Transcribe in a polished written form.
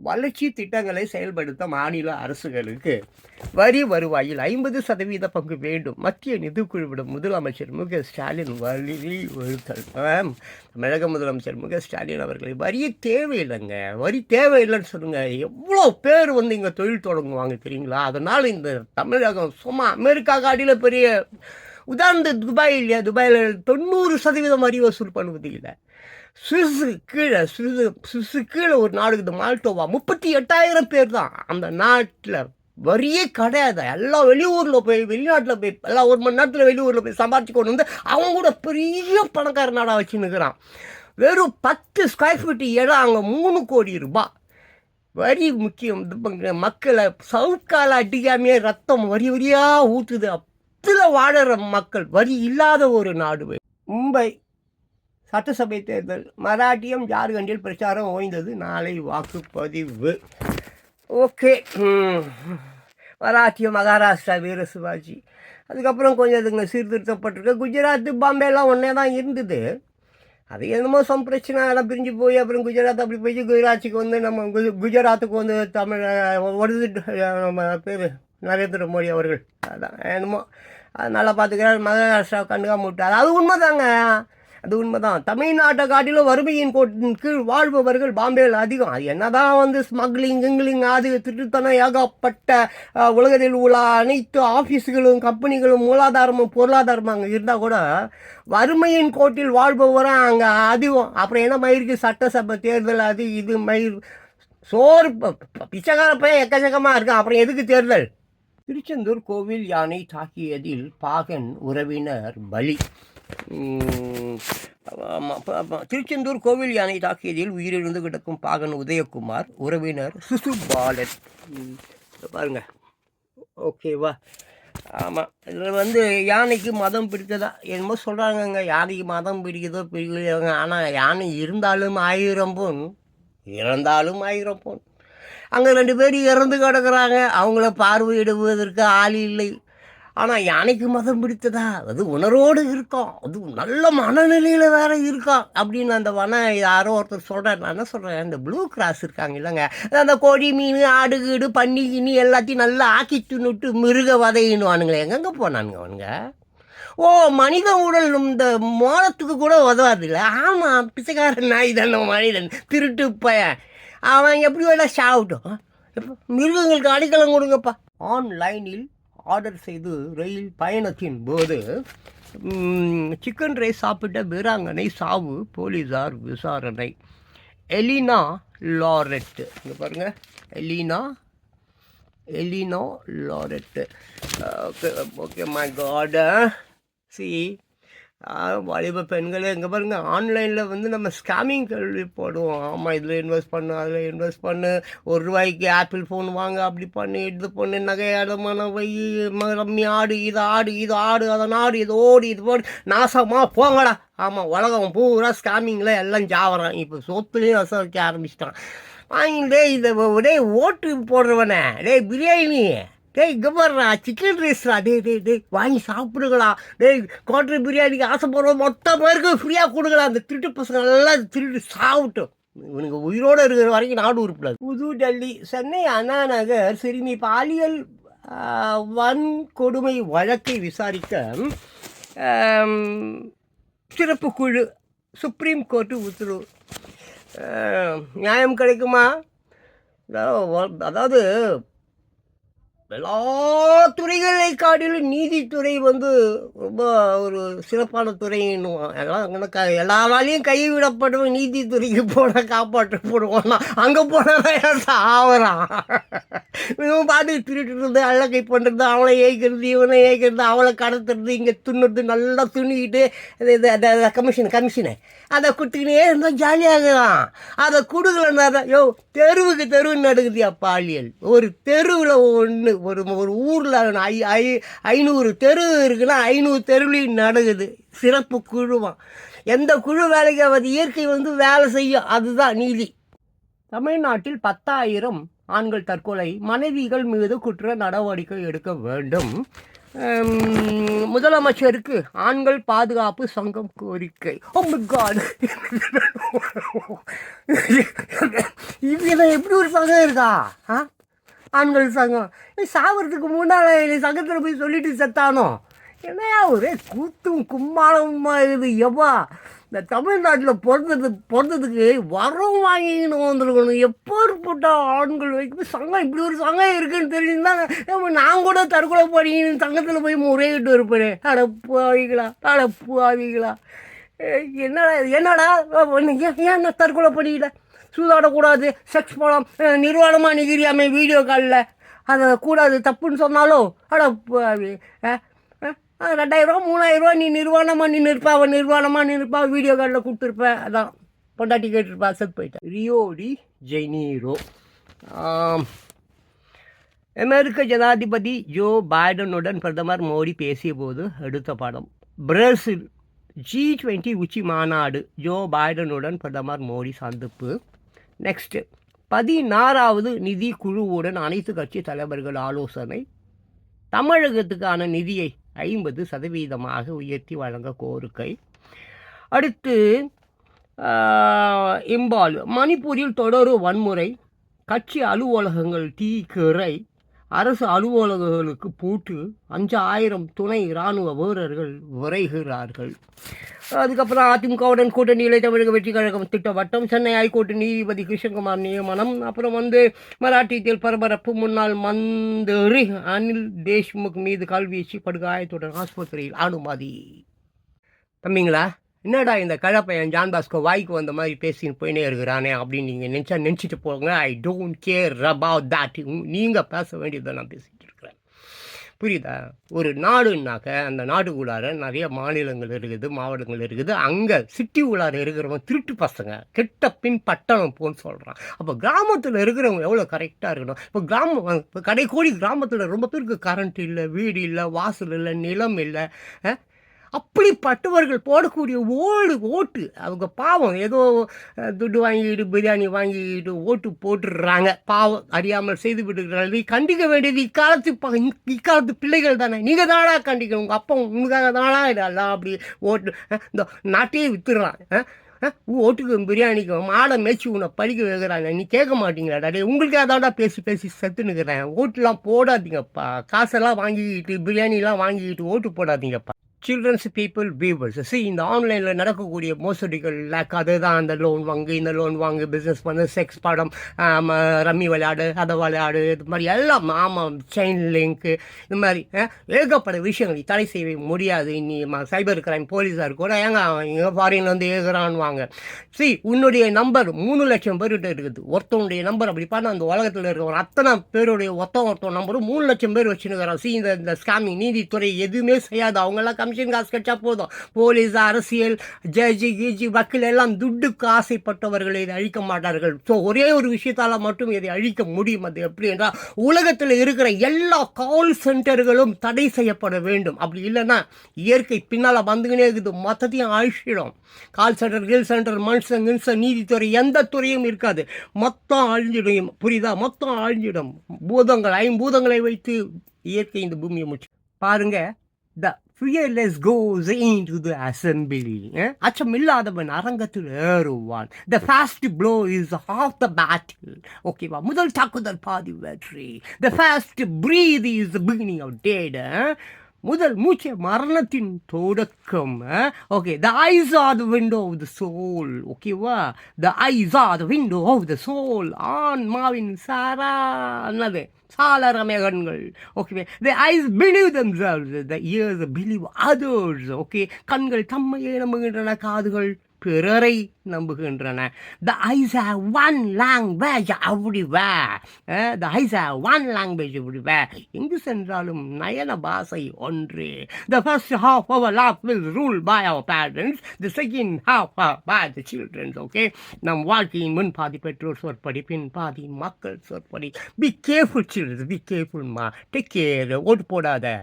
வளர்ச்சி திட்டங்களை செயல்படுத்த மாநில அரசுகளுக்கு வரி வருவாயில் 50% பங்கு வேண்டும். மத்திய நிதிக்குழுவிடம் முதலமைச்சர் மு.க.ஸ்டாலின் வலியுறுத்தல். தமிழக முதலமைச்சர் மு.க.ஸ்டாலின் அவர்களை வரி தேவையில்லைங்க, வரி தேவையில்லைன்னு சொல்லுங்க. எவ்வளோ பேர் இங்கே தொழில் தொடங்குவாங்க தெரியுங்களா? அதனால் இந்த தமிழகம் சும்மா அமெரிக்கா காட்டியில் பெரிய உதாரணத்துக்கு துபாய் இல்லையா? துபாயில் 90% வரி வசூல் பண்ணுவது இல்லை. சுவிஸு கீழே ஒரு நாடு இருக்குது, மால்டோவா. 38,000 பேர் தான். அந்த நாட்டில் வரியே கிடையாது. எல்லாம் வெளியூரில் போய், வெளிநாட்டில் போய், எல்லாம் 1 மணி நேரத்தில் வெளியூரில் போய் சம்பாதிச்சு கொண்டு வந்து அவங்க கூட பெரிய பணக்கார நாடாக வச்சுன்னுக்கிறான். வெறும் 10 ஸ்கொயர் ஃபீட் இடம் அங்கே 3 கோடி ரூபாய். வரி முக்கியம். மக்களை சவுக்கால் அடிக்காமையே ரத்தம் வரி வரியாக ஊற்றுது. அதில் வாழற மக்கள். வரி இல்லாத ஒரு நாடு. மும்பை சட்டசபை தேர்தல். மராட்டியம் ஜார்க்கண்டில் பிரச்சாரம் ஓய்ந்தது. நாளை வாக்குப்பதிவு. ஓகே. மராட்டியம், மகாராஷ்டிரா வீர சிவாஜி. அதுக்கப்புறம் கொஞ்சம் இதுங்க சீர்திருத்தப்பட்டிருக்கு. குஜராத்து, பாம்பேலாம் ஒன்றே தான் இருந்தது. அது என்னமோ பிரச்சனை எல்லாம் பிரிஞ்சு போய் அப்புறம் குஜராத் அப்படி போய் குஜராத்துக்கு நம்ம குஜராத்துக்கு தமிழ் வருது நம்ம பேர் நரேந்திர மோடி அவர்கள். அதான் என்னமோ அது நல்லா பார்த்துக்கிறார். மகாராஷ்டிரா கண்டுக்காம விட்டார். அது உண்மைதாங்க, அது உண்மைதான். தமிழ்நாட்டை காட்டிலும் வறுமையின் கோட்டின் கீழ் வாழ்பவர்கள் பாம்பேயில் அதிகம். அது என்னதான் ஸ்மக்லிங் கிங்லிங் அது திருத்தனம் ஏகப்பட்ட உலகத்தில் உள்ள அனைத்து ஆஃபீஸுகளும் கம்பெனிகளும் மூலாதாரமும் பொருளாதாரமும் அங்கே இருந்தால் கூட வறுமையின் கோட்டில் வாழ்பவரும் அங்கே அதிகம். அப்புறம் என்ன மயிருக்கு சட்டசபை தேர்தல் அது இது மயிர் சோறு பிச்சைக்கார பையன் எக்கச்சக்கமாக இருக்கான். அப்புறம் எதுக்கு தேர்தல்? திருச்செந்தூர் கோவில் யானை தாக்கியதில் பாகன் உறவினர் பலி. திருச்செந்தூர் கோவில் யானை தாக்கியதில் உயிரிழந்து கிடக்கும் பாகன் உதயகுமார், உறவினர் சிசுபாலன். பாருங்க, ஓகேவா? ஆமாம், இதில் யானைக்கு மதம் பிடித்ததா என்னமோ சொல்கிறாங்கங்க. யானைக்கு மதம் பிடிக்குதோ பிடிக்கலையோங்க. ஆனால் யானை இருந்தாலும் 1000 பொன், இறந்தாலும் 1000 பொன். அங்கே 2 பேர் இறந்து கிடக்குறாங்க. அவங்கள பார்வையிடுவதற்கு ஆள் இல்லை. ஆனால் யானைக்கு மதம் பிடித்ததா? அது உணர்வோடு இருக்கும், அது நல்ல மனநிலையில் வேறு இருக்கும் அப்படின்னு அந்த யாரோ ஒருத்தர் சொல்கிறார். நான் என்ன சொல்கிறேன், இந்த ப்ளூ கிராஸ் இருக்காங்க இல்லைங்க, அந்த கோழி மீன் ஆடு கீடு பன்னி கிண்ணி எல்லாத்தையும் நல்லா ஆக்கிட்டு நுட்டு மிருக வதையின்னுவானுங்களே. எங்கெங்கே போனானுங்க அவனுங்க? ஓ, மனித உடல் இந்த மோளத்துக்கு கூட உதவாது இல்லை? ஆமாம், பிச்சைக்காரன் நாய் தானே மனிதன், திருட்டு பையன். அவன் எப்படி வேணால் சாப்பிட்டோம். மிருகங்களுக்கு அடிக்கலம் கொடுங்கப்பா. ஆன்லைனில் ஆர்டர் செய்து ரயில் பயணத்தின் போது சிக்கன் ரைஸ் சாப்பிட்ட வீராங்கனை சாவு, போலீஸார் விசாரணை. Elina Laret. இங்கே பாருங்கள், Elina Laret. Okay okay my god. சி வாலிப பெண்களே, இங்கே பாருங்கள், ஆன்லைனில் நம்ம ஸ்கேமிங் கேள்விப்படுவோம். ஆமாம், இதில் இன்வெஸ்ட் பண்ணு, அதில் இன்வெஸ்ட் பண்ணு, ₹1 ஆப்பிள் ஃபோன் வாங்க, அப்படி பண்ணு, இது பண்ணு, நகை அடமான வை, ரம்மி ஆடு, இது ஆடு அதை நாடு, இது ஓடு, இது போடு, நாசமாக போங்கடா. ஆமாம், உலகம் பூரா ஸ்கேமிங்கில் எல்லாம் ஜாவறான். இப்போ சொத்துலேயும் வச வைக்க ஆரம்பிச்சிட்டான். வாங்கிட்டே இதை ஓட்டு போடுறவனே, பிரியாணி, இங்கே போடுறா, சிக்கன் ரைஸ்ரா, வாங்கி சாப்பிடுங்களா. குவார்டர் பிரியாணிக்கு ஆசைப்படுறோம், மொத்தம் பேருக்கு ஃப்ரீயாக கொடுக்கலாம். அந்த திருட்டு பசங்க எல்லாம் திருட்டு சாப்பிட்டோம். இவனுக்கு உயிரோடு இருக்கிற வரைக்கும் நாடு உருப்படாது. புது டெல்லி. சென்னை அண்ணா நகர் சிறுமி பாலியல் வன்கொடுமை வழக்கை விசாரிக்க சிறப்பு குழு, சுப்ரீம் கோர்ட்டு உத்தரவு. நியாயம் கிடைக்குமா? அதாவது எல்லா துறைகளை காட்டிலும் நீதித்துறை ரொம்ப ஒரு சிறப்பான துறைன்னுவான். எல்லாம் எல்லா வேலையும் கைவிடப்படும், நீதித்துறைக்கு காப்பாற்றப்படுவான்னா அங்கே போனால் ஆவறான். இவன் பாட்டு திருட்டு இருந்து அழகை பண்ணுறது, அவனை ஏய்க்கிறது, இவனை ஏய்க்கிறது, அவளை கடத்துறது, இங்கே துண்ணுறது, நல்லா துணிக்கிட்டு கமிஷனை அதை கொடுத்துக்கினே இருந்தால் ஜாலியாகுதான். அதை கொடுக்கலன்னா யோ தெருவுக்கு தெருவு நடக்குதுயா பாலியல். ஒரு தெருவில் ஒன்று, ஒரு ஊரில் 500 தெரு இருக்குன்னா 500 தெருவிலையும் நடக்குது. சிறப்பு குழுவான். எந்த குழு வேலைக்கு அது இயற்கை வேலை செய்யும், அதுதான் நீதி. தமிழ்நாட்டில் 10,000 ஆண்கள் தற்கொலை, மனைவிகள் மீது குற்ற நடவடிக்கை எடுக்க வேண்டும். முதலமைச்சருக்கு ஆண்கள் பாதுகாப்பு சங்கம் கோரிக்கை. ஓ மை காட், இதில் எப்படி ஒரு சங்கம் இருக்கா? ஆண்கள் சங்கம் சாவறதுக்கு முன்னால் சங்கத்தில் போய் சொல்லிட்டு செத்தானோ? என்னையா ஒரே கூத்தும் கும்மாளமா இது. எவ்வா இந்த தமிழ்நாட்டில் பிறந்ததுக்கு வரம் வாங்கின்னு வந்துருக்கணும். எப்போற்பட்ட ஆண்கள் வைக்கும் சங்கம், இப்படி ஒரு சங்கம் இருக்குன்னு தெரிஞ்சுருந்தாங்க நான் கூட தற்கொலை பண்ணின்னு சங்கத்தில் போய் முறையிட்டு இருப்பேன். அடப்புவாவிகளா என்னடா ஏன் தற்கொலை பண்ணிக்கல? சூதாடக்கூடாது, செக்ஸ் படம் நிர்வாணமாக நிகிரியாமே வீடியோ காலில் அதை கூடாது தப்புன்னு சொன்னாலும் அடப்புவாவி. 2000 3000 நீ நிர்வாணமாக நின்றுப்பா, அவன் நிர்வாணமாக நின்றுப்பா, வீடியோ கார்டில் கொடுத்துருப்பேன். அதான் பொண்டாட்டி கேட்டுருப்பா, செத்து போயிட்டேன். Rio de Janeiro. அமெரிக்க ஜனாதிபதி ஜோ பைடனுடன் பிரதமர் மோடி பேசிய போது எடுத்த படம். பிரேசில் G20 உச்சி மாநாடு, ஜோ பைடனுடன் பிரதமர் மோடி சந்திப்பு. நெக்ஸ்ட்டு 16வது நிதி குழுவுடன் அனைத்து கட்சி தலைவர்கள் ஆலோசனை. தமிழகத்துக்கான நிதியை 50% உயர்த்தி வழங்க கோரிக்கை. அடுத்து இம்பால், மணிப்பூரில் தொடரும் வன்முறை, கட்சி அலுவலகங்கள் தீக்கிரை, அரசு அலுவலகங்களுக்கு பூட்டு, 5000 துணை இராணுவ வீரர்கள் விரைகிறார்கள். அதுக்கப்புறம் அதிமுகவுடன் கூட்டணியிலே தமிழக வெற்றி கழகம் திட்டவட்டம், சென்னை ஹைகோர்ட் நீதிபதி கிருஷ்ணகுமார் நியமனம். அப்புறம் மராட்டியத்தில் பரபரப்பு, முன்னாள் மந்திரி அனில் தேஷ்முக் மீது கல்வீச்சு, படுகாயத்துடன் ஆஸ்பத்திரியில் அனுமதி. தம்பிங்களா, என்னடா இந்த கழப்பையன் ஜான் பாஸ்கோ வாய்க்கு வந்த மாதிரி பேசின்னு போயினே இருக்கிறானே அப்படின்னு நீங்கள் நினச்சிட்டு போங்க. I don't care about that. நீங்கள் பேச வேண்டியதை நான் பேசிகிட்டு இருக்கிறேன், புரியுதா? ஒரு நாடுன்னாக்க அந்த நாட்டுக்குள்ளார நிறைய மாநிலங்கள் இருக்குது, மாவட்டங்கள் இருக்குது. அங்கே சிட்டி உள்ளார இருக்கிறவங்க திருட்டு பசங்க, கெட்ட பின் பட்டணம் போன்னு சொல்கிறான். அப்போ கிராமத்தில் இருக்கிறவங்க எவ்வளோ கரெக்டாக இருக்கணும். இப்போ கடைக்கோடி கிராமத்தில் ரொம்ப பேருக்கு கரண்ட் இல்லை, வீடு இல்லை, வாசல் இல்லை, நிலம் இல்லை. அப்படிப்பட்டவர்கள் போடக்கூடிய ஓட்டு அவங்க பாவம் ஏதோ துட்டு வாங்கிட்டு பிரியாணி வாங்கிட்டு ஓட்டு போட்டுடுறாங்க. பாவம் அறியாமல் செய்து விடுகிறார்கள். கண்டிக்க வேண்டியது இக்காலத்து பிள்ளைகள் தானே. நீங்கள் தானா கண்டிக்கணும். உங்கள் அப்பா உங்களுக்காக தானா இதெல்லாம் அப்படி ஓட்டு இந்த நாட்டையே வித்துடுறான். ஓட்டுக்கு பிரியாணிக்கு மாடை மேய்ச்சி உன்னை படிக்க வைக்கிறாங்க, நீ கேட்க மாட்டீங்களா? டே உங்களுக்கு அதான்டா பேசி செத்துனுக்கிறேன். ஓட்டுலாம் போடாதீங்கப்பா. காசெல்லாம் வாங்கிக்கிட்டு பிரியாணிலாம் வாங்கிக்கிட்டு ஓட்டு போடாதீங்கப்பா. சில்ட்ரன்ஸ் பீப்புள் வியூவர்ஸ், இந்த ஆன்லைனில் நடக்கக்கூடிய மோசடிகள் லைக் அதுதான் அந்த லோன் வாங்கு, இந்த லோன் வாங்கு, பிஸ்னஸ் பண்ணு, செக்ஸ் படம், ரம்மி விளையாடு, அதை விளையாடு, இது மாதிரி எல்லாம். ஆமாம், செயின் லிங்க்கு, இது மாதிரி ஏகப்பட்ட விஷயங்கள் தடை செய்ய முடியாது. இனி சைபர் கிரைம் போலீஸாக கூட இங்கே ஃபாரின்லேருந்து ஏகுறான்னு வாங்க. உன்னுடைய நம்பர் 3 லட்சம் பேர்கிட்ட இருக்குது. ஒருத்தவனுடைய நம்பர் அப்படி பார்த்தா அந்த உலகத்தில் இருக்கிற அத்தனை பேருடைய ஒருத்தன் நம்பரும் 3 லட்சம் பேர் வச்சுருக்கிறான். இந்த ஸ்கேமிங் நீதித்துறை எதுவுமே செய்யாது. அவங்கெல்லாம் கமிஷன் காசு கிடைச்சா போதும். போலீஸ், அரசியல், ஜட்ஜி, கீஜி, வக்கீல் எல்லாம் துட்டுக்கு ஆசைப்பட்டவர்கள் இதை அழிக்க மாட்டார்கள். ஸோ ஒரே ஒரு விஷயத்தால் மட்டும் இதை அழிக்க முடியும். அது எப்படி என்றால் உலகத்தில் இருக்கிற எல்லா கால் சென்டர்களும் தடை செய்யப்பட வேண்டும். அப்படி இல்லைன்னா இயற்கை பின்னால் வந்துக்கினே இருக்குது, மொத்தத்தையும் அழிச்சிடும். கால் சென்டர், கில் சென்டர், மனுஷன், நீதித்துறை எந்த துறையும் இருக்காது. மொத்தம் அழிஞ்சிடும். புரியுதா? மொத்தம் அழிஞ்சிடும். ஐம்பூதங்களை வைத்து இயற்கை இந்த பூமியை முடிச்சு பாருங்க. The fearless goes into the assembly. அச்சமில்லாதவன் அரங்கத்தில் ஏறுவான். The fast blow is half the battle. ஓகேவா? முதல் தாக்குதல் பாதி வெற்றி. The fast breathe is the beginning of dead. முதல் மூச்சு மரணத்தின் தொடக்கம். Okay, the eyes are the window of the soul. ஓகேவா? the eyes are the window of the soul. ஆன்மாவின் சாரா என்னது? சாளரமேகன்கள். Okay, the eyes believe themselves, the ears believe others. Okay, கண்கள் தம்மையே நம்புகின்றன, காதுகள் பிறரை நம்புகின்றன. The eyes have one language everywhere. The eyes have one language everywhere. எங்கு சென்றாலும் நயன பாஷை ஒன்று. The first half of our life will rule by our parents. The second half by the children. Okay, நம் வாழ்க்கையின் முன் பாதி பெற்றோர் சொற்படி, பின் பாதி மக்கள் சொற்படி. Be careful children, be careful ma. Take care. ஓட்டு போடாத.